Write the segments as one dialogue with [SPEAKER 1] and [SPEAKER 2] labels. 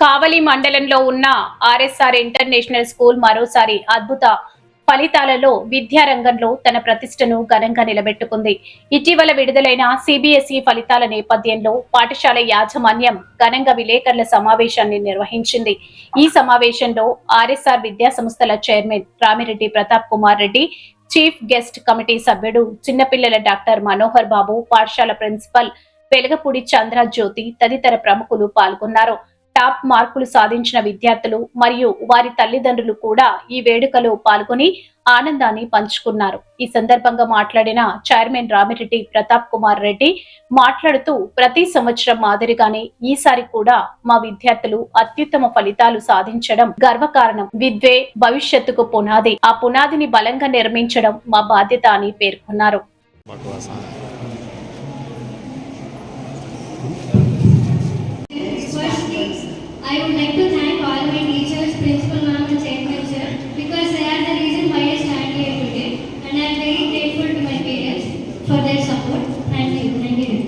[SPEAKER 1] కావలి మండలంలో ఉన్న RSR international school మరోసారి అద్భుత ఫలితాలలో విద్యారంగంలో తన ప్రతిష్టను ఘనంగా నిలబెట్టుకుంది. ఇటీవల విడుదలైన సిబిఎస్ఈ ఫలితాల నేపథ్యంలో పాఠశాల యాజమాన్యం ఘనంగా విలేకరుల సమావేశాన్ని నిర్వహించింది. ఈ సమావేశంలో ఆర్ఎస్ఆర్ విద్యా సంస్థల chairman Ramireddy Pratap Kumar Reddy, chief guest committee సభ్యుడు చిన్నపిల్లల డాక్టర్ మనోహర్ బాబు, పాఠశాల ప్రిన్సిపల్ వెలగపూడి చంద్ర జ్యోతి తదితర ప్రముఖులు పాల్గొన్నారు. టాప్ మార్కులు సాధించిన విద్యార్థులు మరియు వారి తల్లిదండ్రులు కూడా ఈ వేడుకలో పాల్గొని ఆనందాన్ని పంచుకున్నారు. ఈ సందర్భంగా మాట్లాడిన చైర్మన్ రామిరెడ్డి ప్రతాప్ కుమార్ రెడ్డి మాట్లాడుతూ, ప్రతి సంవత్సరం మాదిరిగానే ఈసారి కూడా మా విద్యార్థులు అత్యుత్తమ ఫలితాలు సాధించడం గర్వకారణం. విద్యే భవిష్యత్తుకు పునాది. ఆ పునాదిని బలంగా నిర్మించడం మా బాధ్యత అని పేర్కొన్నారు.
[SPEAKER 2] I would like to thank all my teachers, principal ma'am and chairman sir, because they are the reason why I stand here today, and I am very grateful to my parents for their support. Thank you. Thank you.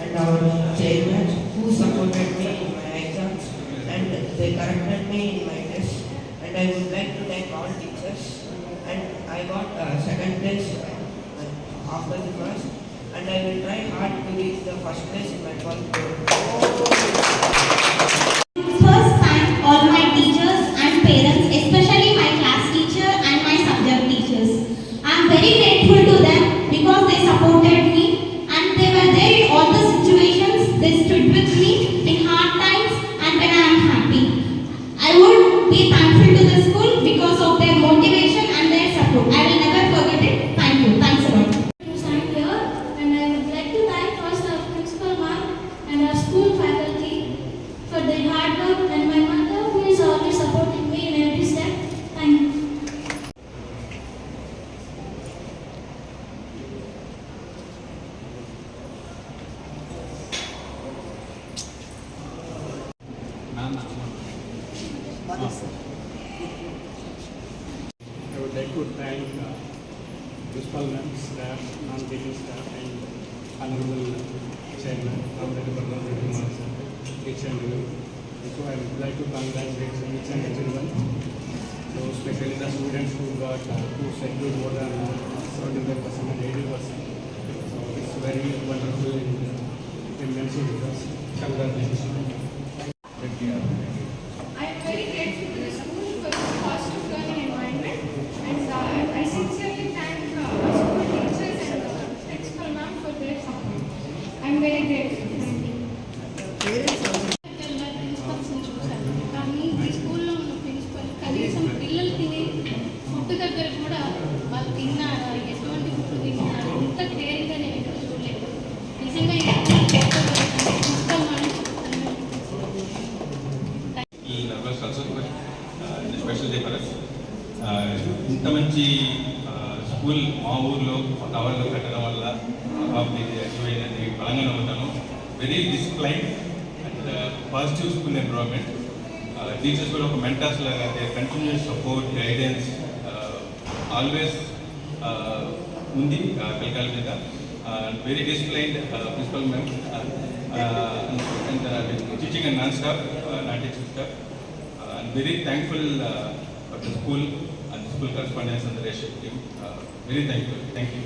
[SPEAKER 3] And our chairman who supported me in my exams and they corrected me in my tests. And I would like to thank all teachers. And I got second place after the first. And I will try hard to reach the first place in my 12th grade.
[SPEAKER 4] First thank all my teachers and parents, especially my class teacher and my subject teachers. I am very grateful to them because they supported me and they were there in all the situations. They stood with me in hard times and when I am happy. I would be thankful to the school because of their motivation and their support. I will never forget it. Thank you. Thanks a lot.
[SPEAKER 2] To stand here, and I would like to thank first our principal ma'am and our school faculty for their hard work, and my mother who is always supporting me in every step. Thank you.
[SPEAKER 5] I would like to thank principal ma'am, staff, non-teaching staff, and honorable chairman, Ramreddy Pratap Kumar sir, each and every. So I would like to congratulate each and everyone. So especially the students who got who secured more than 75% and 80%. So it's very wonderful and immense results. Congratulations.
[SPEAKER 2] I am very grateful to the school for this positive learning environment, and I sincerely thank our school teachers and principal ma'am for their support. I am very grateful. Thank you. Principals చూశాను, కానీ ఈ స్కూల్లో ఉన్న principal కనీసం పిల్లలు తినే food దగ్గర కూడా వాళ్ళు తిన్నారా, ఎటువంటి ఫుడ్ తిన్నారా, ఇంత కేరింగ్గా నేను ఎక్కడ చూడలేదు. నిజంగా principal ma'am
[SPEAKER 6] special day for us. ఇంత మంచి స్కూల్ మా ఊర్లో టవర్లో కట్టడం వల్ల అచీవ్ అయిందని బలంగా నమ్ముతాను. Very discipline and positive school environment. Teachers కూడా ఒక మెంటర్స్ లాగా కంటిన్యూస్ సపోర్ట్, గైడెన్స్ ఆల్వేస్ ఉంది పిల్లకాయల మీద. Very disciplined principal ma'am and teaching and non staff, non teaching staff. I'm very thankful for the school and the school correspondence and the leadership team. Very thankful. Thank you.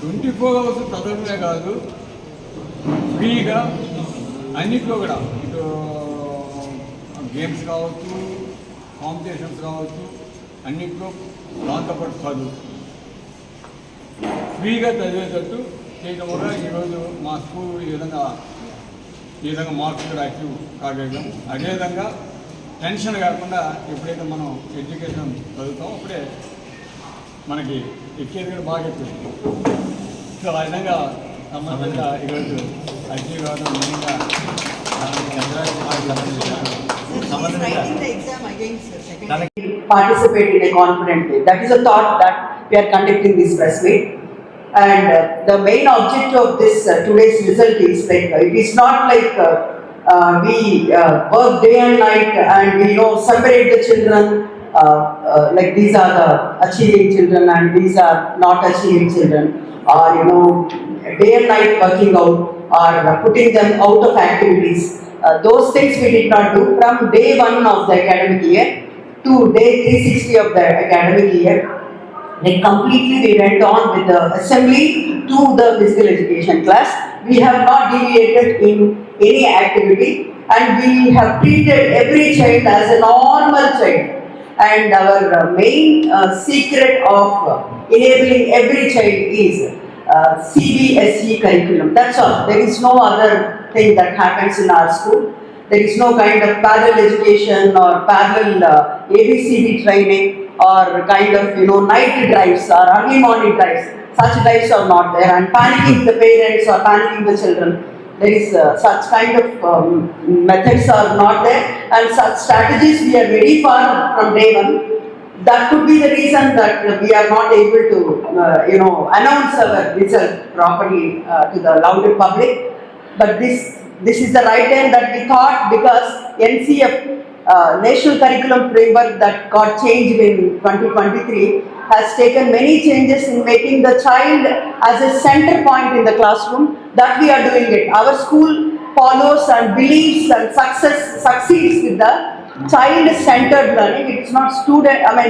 [SPEAKER 7] 24 hours చదవడమే కాదు, ఫ్రీగా అన్నిట్లో కూడా ఇటు games కావచ్చు, competitions కావచ్చు, అన్నిట్లో దాంతోపాటు చదువు ఫ్రీగా చదివేటట్టు చేయడం వల్ల ఈరోజు మా స్కూల్ ఈ విధంగా మార్క్స్ కూడా యాక్టివ్ కాగలిగాం. అదేవిధంగా టెన్షన్ కాకుండా ఎప్పుడైతే మనం ఎడ్యుకేషన్ చదువుతామో అప్పుడే మనకి ఎక్కేది కూడా బాగా ఎక్కువ. సో ఆ విధంగా సంబంధంగా ఈరోజు అచీవ్ కావడం మెయిన్గా
[SPEAKER 8] participate in a confident way. That is a thought that we are conducting this press meet. And the main objective of this today's result is like it is not like We work day and night, and we separate the children. Like these are the achieving children and these are not achieving children, or day and night working out or putting them out of activities. Those things we did not do from day 1 of the academic year to day 360 of the academic year. Like completely we went on with the assembly to the physical education class. We have not deviated in any activity, and we have treated every child as a normal child. And our main secret of enabling every child is CBSE curriculum. That's all. There is no other thing that happens in our school. There is no kind of parallel education or parallel ABCD training or kind of night drives or early morning drives. Such drives are not there, and panicking the parents or panicking the children. There is such kind of methods are not there, and such strategies we are very far from day 1. That could be the reason that we are not able to announce our result properly to the louder public. But this is the right time that we thought, because NCF National Curriculum Framework that got changed in 2023 has taken many changes in making the child as a center point in the classroom. That we are doing it. Our school follows and believes and succeeds with the child-centered learning. It is not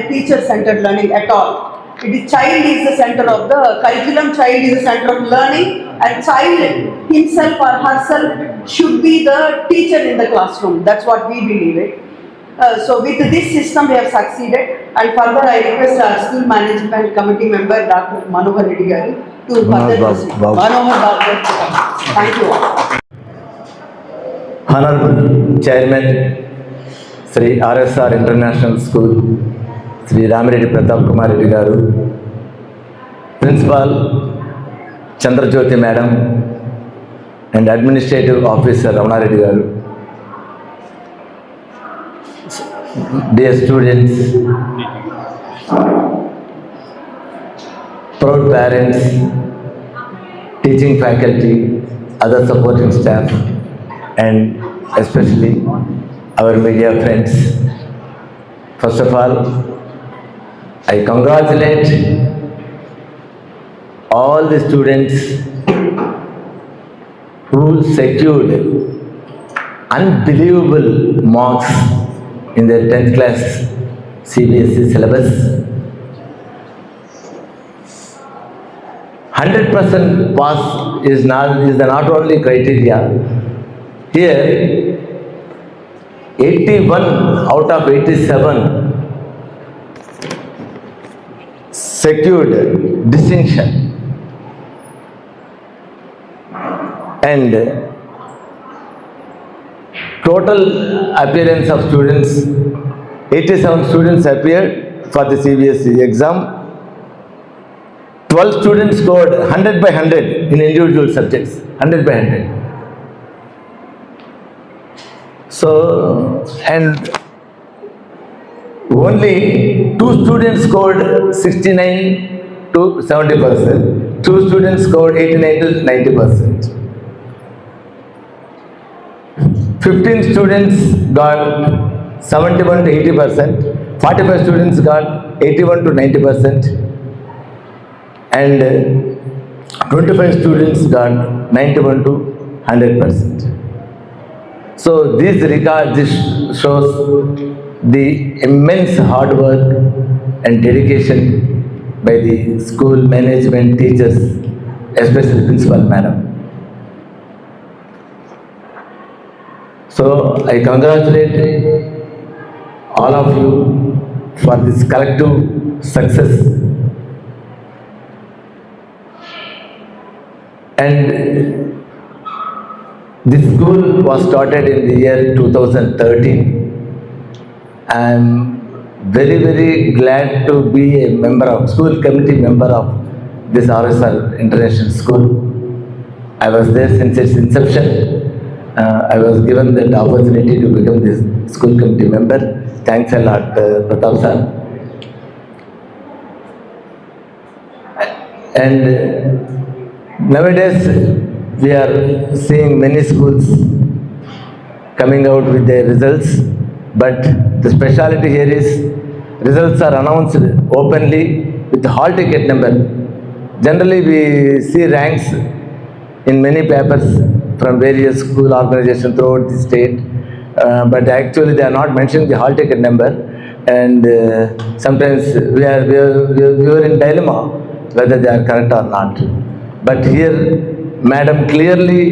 [SPEAKER 8] teacher-centered learning at all. It is child is the center of the curriculum, child is the center of learning, and child himself or herself should be the teacher in the classroom. That's what we believe it. So with this system we have succeeded, and further I request our school management committee member Dr. Manohar Reddy garu to further proceed. Manohar Babu. Thank you all.
[SPEAKER 9] Honorable Chairman Sri RSR International School Sri Ramireddy Pratap Kumar Reddy garu, Principal Chandrajyoti Madam and Administrative Officer Ramana Reddy garu, dear students, proud parents, teaching faculty, other supporting staff, and especially our media friends. First of all, I congratulate all the students who secured unbelievable marks in their 10th class CBSE syllabus. 100% pass is not only criteria. Here, 81 out of 87 secured distinction. And total appearance of students, 87 students appeared for the CBSE exam. 12 students scored 100 by 100 in individual subjects, 100 by 100. So, and only 2 students scored 69 to 70%. 2 students scored 89 to 90%. 15 students got 71 to 80%. 45 students got 81 to 90%. And 25 students got 91 to 100%. So this shows the immense hard work and dedication by the school management, teachers, especially principal madam. So I congratulate all of you for this collective success. And this school was started in the year 2013. I am very, very glad to be a member of, school committee member of this RSR International School. I was there since its inception. I was given that opportunity to become this school committee member. Thanks a lot, Pratap sir. And nowadays, we are seeing many schools coming out with their results. But the speciality here is results are announced openly with hall ticket number. Generally, we see ranks in many papers from various school organizations throughout the state, but actually they are not mentioning the hall ticket number, and sometimes we are in dilemma whether they are correct or not. But here, Madam clearly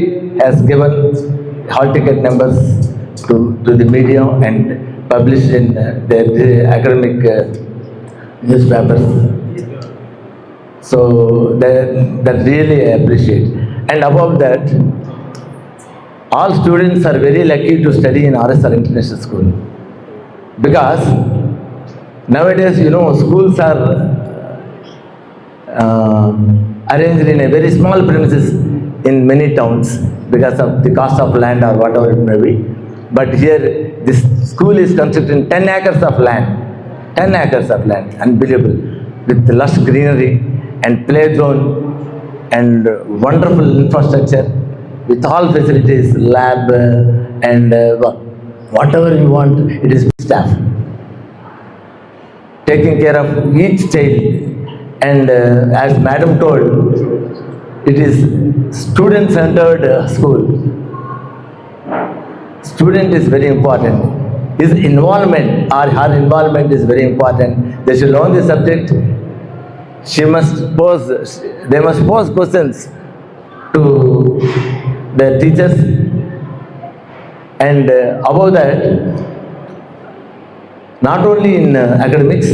[SPEAKER 9] has given hall ticket numbers to the media and published in their academic newspapers. So that really I appreciate. And above that, all students are very lucky to study in RSR International School, because nowadays, schools are arranged in a very small premises in many towns because of the cost of land or whatever it may be. But here, this school is constructed in 10 acres of land. 10 acres of land, unbelievable, with lush greenery and playground and wonderful infrastructure with all facilities, lab and whatever you want, it is staff taking care of each child. And as Madam told, it is student-centered school. Student is very important. His involvement or her involvement is very important. They should learn the subject. They must pose questions to their teachers. And above that, not only in academics,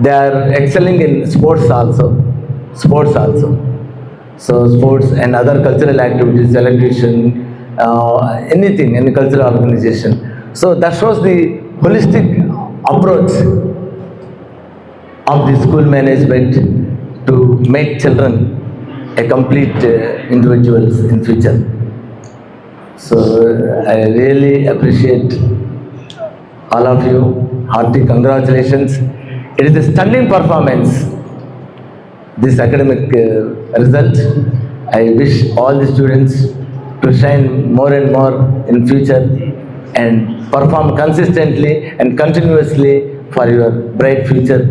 [SPEAKER 9] they are excelling in sports also. So sports and other cultural activities, electrician, anything, any cultural organization. So that shows the holistic approach of the school management to make children a complete individuals in future. So I really appreciate all of you. Hearty congratulations. It is a stunning performance, this academic result. I wish all the students to shine more and more in future and perform consistently and continuously for your bright future.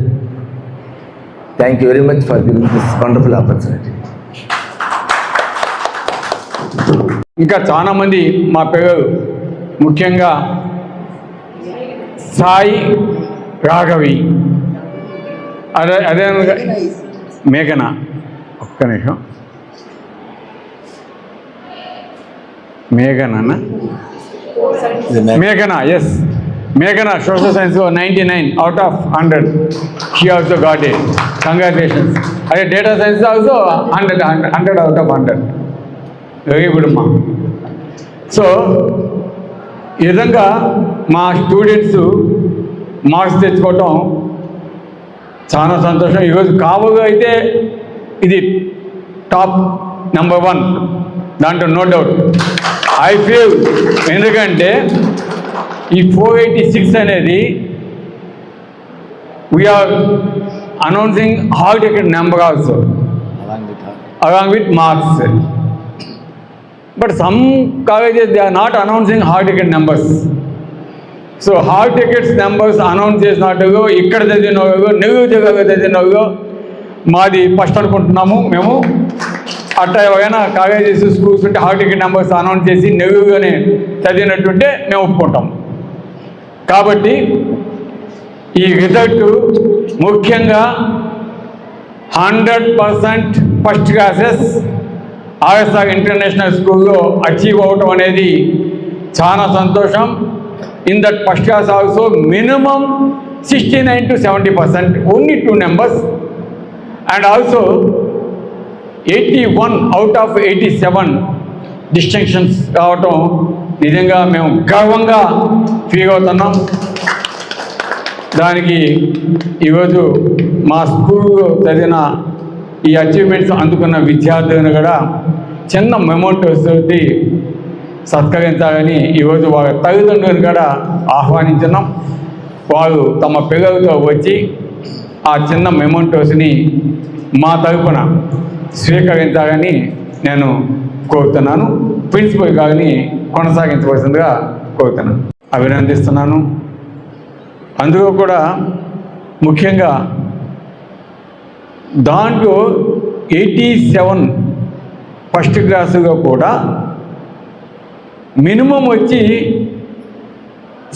[SPEAKER 9] Thank you very much for giving this wonderful opportunity.
[SPEAKER 7] ఇంకా చాలామంది మా పిల్లలు, ముఖ్యంగా సాయి రాఘవి, అదే మేఘన, ఒక్క నిమిషం, మేఘన, ఎస్, మేఘన సోషల్ సైన్స్లో 99 out of 100. She also got it. Congratulations. అదే data science also 100 out of 100. Very good అమ్మా. సో ఈ విధంగా మా స్టూడెంట్స్ మార్క్స్ తెచ్చుకోవటం చాలా సంతోషం. ఈరోజు కాబోగా అయితే ఇది టాప్ నెంబర్ 1, దాంట్లో నో డౌట్. ఐ ఫీల్, ఎందుకంటే ఈ 486 అనేది we're announcing hall ticket number also along with marks. But some colleges, they are not announcing hall ticket numbers. So hall tickets numbers announce చేసినట్టుగా ఇక్కడ చదివినో నెల్లూరు జిల్లాలో చదివినో మాది ఫస్ట్ అనుకుంటున్నాము మేము. అట్లా ఏమైనా కాలేజెస్, స్కూల్స్ ఉంటే హాల్ టికెట్ నెంబర్స్ అనౌన్స్ చేసి నెల్లూరులోనే చదివినట్టుంటే మేము ఒప్పుకుంటాం. కాబట్టి ఈ రిజల్ట్ ముఖ్యంగా 100% ఫస్ట్ క్లాసెస్ ఆర్ఎస్ఆర్ ఇంటర్నేషనల్ స్కూల్లో అచీవ్ అవటం అనేది చాలా సంతోషం. In that first class also minimum 69 to 70%, only 2 numbers, and also 81 out of 87 distinctions రావటం నిజంగా మేము గర్వంగా ఫీల్ అవుతున్నాం. దానికి ఈరోజు మా స్కూల్లో చదివిన ఈ అచీవ్మెంట్స్ అందుకున్న విద్యార్థులను కూడా చిన్న మెమోటోస్ తోటి సత్కరించాలని ఈరోజు వాళ్ళ తల్లిదండ్రులను కూడా ఆహ్వానించున్నాం. వారు తమ పిల్లలతో వచ్చి ఆ చిన్న మెమోటోస్ని మా తరపున స్వీకరించాలని నేను కోరుతున్నాను. ప్రిన్సిపల్ గారిని కొనసాగించవలసిందిగా కోరుతున్నాను, అభినందిస్తున్నాను. అందులో కూడా ముఖ్యంగా దాంట్లో 87 ఫస్ట్ క్లాసులో కూడా మినిమం వచ్చి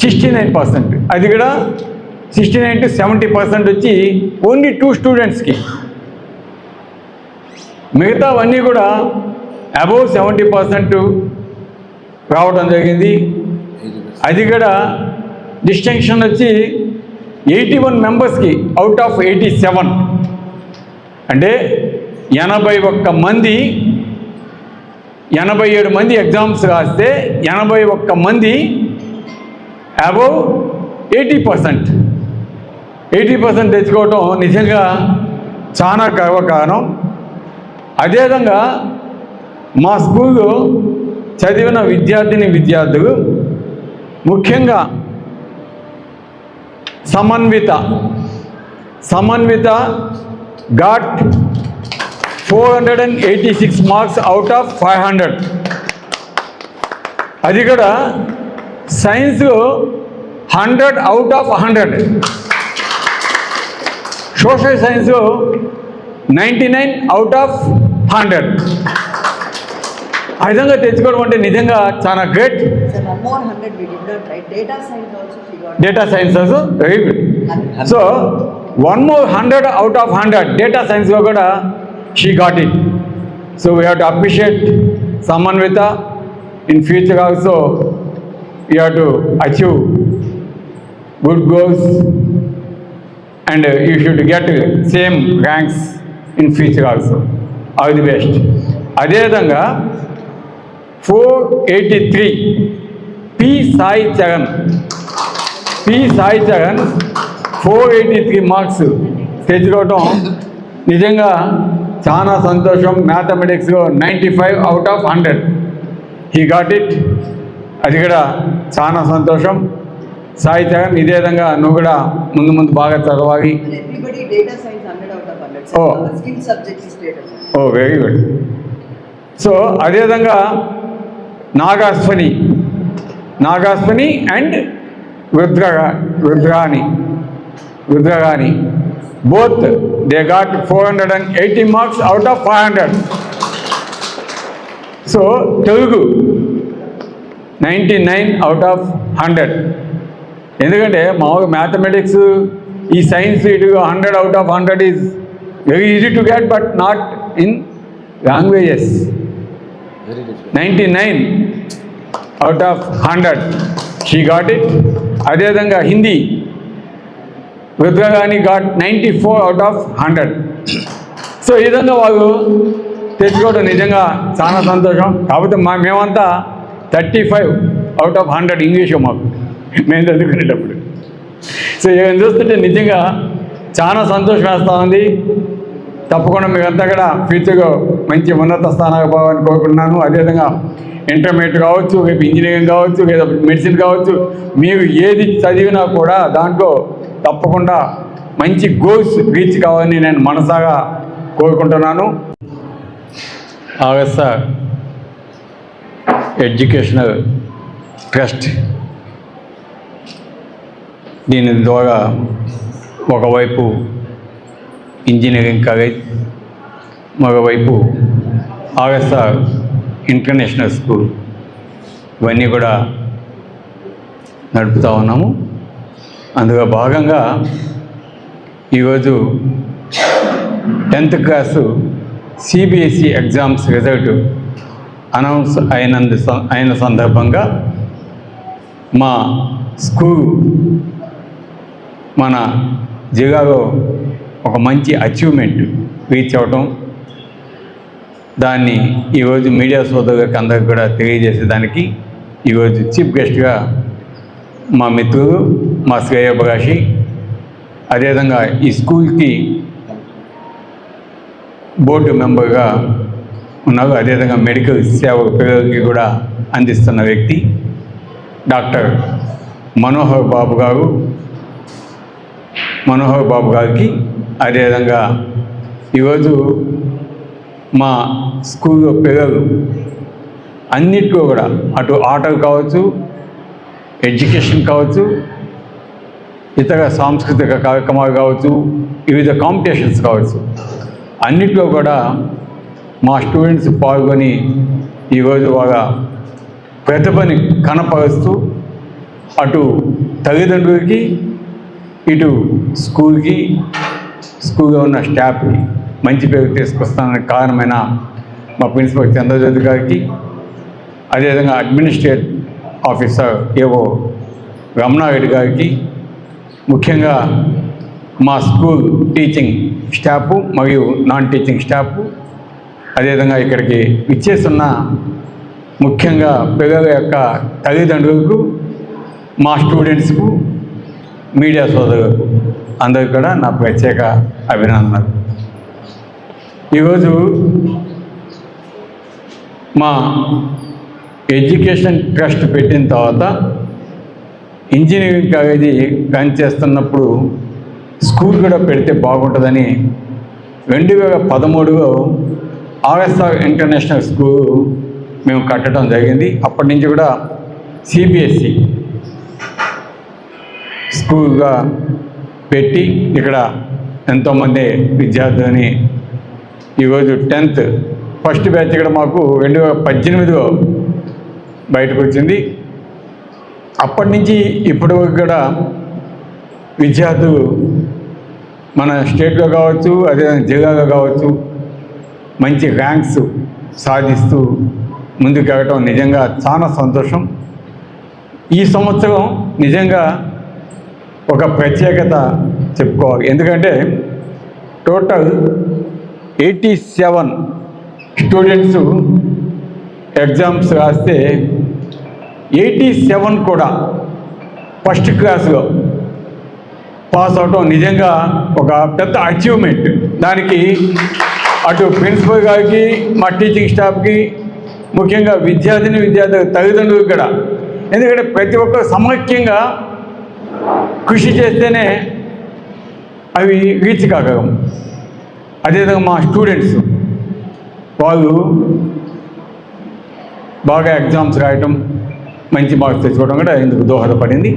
[SPEAKER 7] 69%, అది కూడా 69 to 70% వచ్చి ఓన్లీ 2 స్టూడెంట్స్కి. మిగతావన్నీ కూడా అబౌవ్ 70% రావడం జరిగింది. అది కూడా డిస్టింక్షన్ వచ్చి 81 మెంబర్స్కి అవుట్ ఆఫ్ 87, అంటే 81 మంది, 87 మంది ఎగ్జామ్స్ రాస్తే 81 మంది అబౌవ్ 80% తెచ్చుకోవటం నిజంగా చాలా గర్వకారణం. అదేవిధంగా మా స్కూల్లో చదివిన విద్యార్థులు ముఖ్యంగా సమన్విత got 486 మార్క్స్ అవుట్ ఆఫ్ 500. అది కూడా science 100 out of 100, social science 99 out of 100. ఆ విధంగా తెచ్చుకోవడం అంటే నిజంగా చాలా great.
[SPEAKER 8] Sir, one more 100 we did not write. Data science also she got.
[SPEAKER 7] Data science also very good. So one more 100 out of 100 data science lo kuda she got it. So we have to appreciate Samanvita. In future also you have to achieve good goals and you should get same ranks in future also. All the best. అదే విధంగా 483 P Sai Charan 483 marks తెచ్చుకోవటం నిజంగా చాలా సంతోషం. మ్యాథమెటిక్స్లో 95 out of 100 he got it. అది కూడా చాలా సంతోషం. సాయి చరణ్, ఇదే విధంగా నువ్వు కూడా ముందు బాగా చదవాలి.
[SPEAKER 8] Everybody data science 100 out of 100.
[SPEAKER 7] Oh.
[SPEAKER 8] Skill subject is data science.
[SPEAKER 7] Oh very good. So అదేవిధంగా Nagashwani and Rudragani both they got 480 marks out of 500. So Telugu 99 out of 100. ఎందుకంటే మామూలుగా మ్యాథమెటిక్స్ ఈ సైన్స్ ఇటు 100 out of 100 is very easy to get, but not in languages. 99 out of 100 she got it. అదేవిధంగా హిందీ రుద్రగాని got 94 out of 100. So ఈ విధంగా వాళ్ళు తెచ్చుకోవడం నిజంగా చాలా సంతోషం. కాకపోతే మేమంతా 35 out of 100 ఇంగ్లీషు మాకు మేము చదువుకునేటప్పుడు. సో ఇవన్నీ చూస్తుంటే నిజంగా చాలా సంతోషం వేస్తూ ఉంది. తప్పకుండా మీరంతా కూడా ఫ్యూచర్లో మంచి ఉన్నత స్థానాలకు పోవాలని కోరుకుంటున్నాను. అదేవిధంగా ఇంటర్మీడియట్ కావచ్చు, రేపు ఇంజనీరింగ్ కావచ్చు, లేదా మెడిసిన్ కావచ్చు, మీరు ఏది చదివినా కూడా దాంట్లో తప్పకుండా మంచి గోల్స్ రీచ్ కావాలని నేను మనసాగా కోరుకుంటున్నాను. ఆగస్తా ఎడ్యుకేషనల్ ట్రస్ట్ దీని ద్వారా ఒకవైపు ఇంజనీరింగ్ కాలేజ్, మరోవైపు ఆగస్తా ఇంటర్నేషనల్ స్కూల్ ఇవన్నీ కూడా నడుపుతూ ఉన్నాము. అందులో భాగంగా ఈరోజు 10th class CBSE exams result announce అయిన సందర్భంగా మా స్కూల్ మన జిల్లాలో ఒక మంచి అచీవ్మెంట్ రీచ్ అవ్వటం, దాన్ని ఈరోజు మీడియా సోదరులకు అందరికి కూడా తెలియజేసేదానికి ఈరోజు చీఫ్ గెస్ట్గా మా మిత్రులు మా శ్రేయోభిలాషి, అదేవిధంగా ఈ స్కూల్కి బోర్డు మెంబర్గా ఉన్నారు, అదేవిధంగా మెడికల్ సేవ పిల్లలకి కూడా అందిస్తున్న వ్యక్తి డాక్టర్ మనోహర్ బాబు గారికి, అదేవిధంగా ఈరోజు మా స్కూల్లో పిల్లలు అన్నిటికీ కూడా అటు ఆటలు కావచ్చు, ఎడ్యుకేషన్ కావచ్చు, ఇతర సాంస్కృతిక కార్యక్రమాలు కావచ్చు, వివిధ కాంపిటీషన్స్ కావచ్చు, అన్నిట్లో కూడా మా స్టూడెంట్స్ పాల్గొని ఈరోజు వాళ్ళ ప్రతిభని కనపరుస్తూ అటు తల్లిదండ్రులకి, ఇటు స్కూల్లో ఉన్న స్టాఫ్కి మంచి పేరు తీసుకొస్తానని కారణమైన మా ప్రిన్సిపల్ చంద్రజ్యోతి గారికి, అదేవిధంగా అడ్మినిస్ట్రేటివ్ ఆఫీసర్ ఏవో రమణారెడ్డి గారికి, ముఖ్యంగా మా స్కూల్ టీచింగ్ స్టాఫ్ మరియు నాన్ టీచింగ్ స్టాఫ్, అదేవిధంగా ఇక్కడికి ఇచ్చేస్తున్న ముఖ్యంగా పిల్లల యొక్క తల్లిదండ్రులకు, మా స్టూడెంట్స్కు, మీడియా సోదరులకు అందరికీ కూడా నా ప్రత్యేక అభినందనలు. ఈరోజు మా ఎడ్యుకేషన్ ట్రస్ట్ పెట్టిన తర్వాత ఇంజనీరింగ్ కాలేజీ రన్ చేస్తున్నప్పుడు స్కూల్ కూడా పెడితే బాగుంటుందని 2013లో ఆర్ఎస్ఆర్ ఇంటర్నేషనల్ స్కూల్ మేము కట్టడం జరిగింది. అప్పటి నుంచి కూడా సిబిఎస్ఈ స్కూల్గా పెట్టి ఇక్కడ ఎంతోమంది విద్యార్థులని ఈరోజు 10th ఫస్ట్ బ్యాచ్ ఇక్కడ మాకు 2018లో బయటకు వచ్చింది. అప్పటి నుంచి ఇప్పటి వరకు కూడా విద్యార్థులు మన స్టేట్లో కావచ్చు, అదేవిధంగా జిల్లాలో కావచ్చు మంచి ర్యాంక్స్ సాధిస్తూ ముందుకు వెళ్ళటం నిజంగా చాలా సంతోషం. ఈ సంవత్సరం నిజంగా ఒక ప్రత్యేకత చెప్పుకోవాలి. ఎందుకంటే టోటల్ 87 స్టూడెంట్స్ ఎగ్జామ్స్ రాస్తే 87 కూడా ఫస్ట్ క్లాస్లో పాస్ అవటం నిజంగా ఒక పెద్ద అచీవ్మెంట్. దానికి అటు ప్రిన్సిపల్ గారికి, మా టీచింగ్ స్టాఫ్కి, ముఖ్యంగా విద్యార్థుల తల్లిదండ్రులకు కూడా, ఎందుకంటే ప్రతి ఒక్కరు సమైక్యంగా కృషి చేస్తేనే అవి రీచ్ కాగలం. అదేవిధంగా మా స్టూడెంట్స్ వాళ్ళు బాగా ఎగ్జామ్స్ రాయటం, మంచి మార్క్స్ తెచ్చుకోవడం కూడా ఇందుకు దోహదపడింది.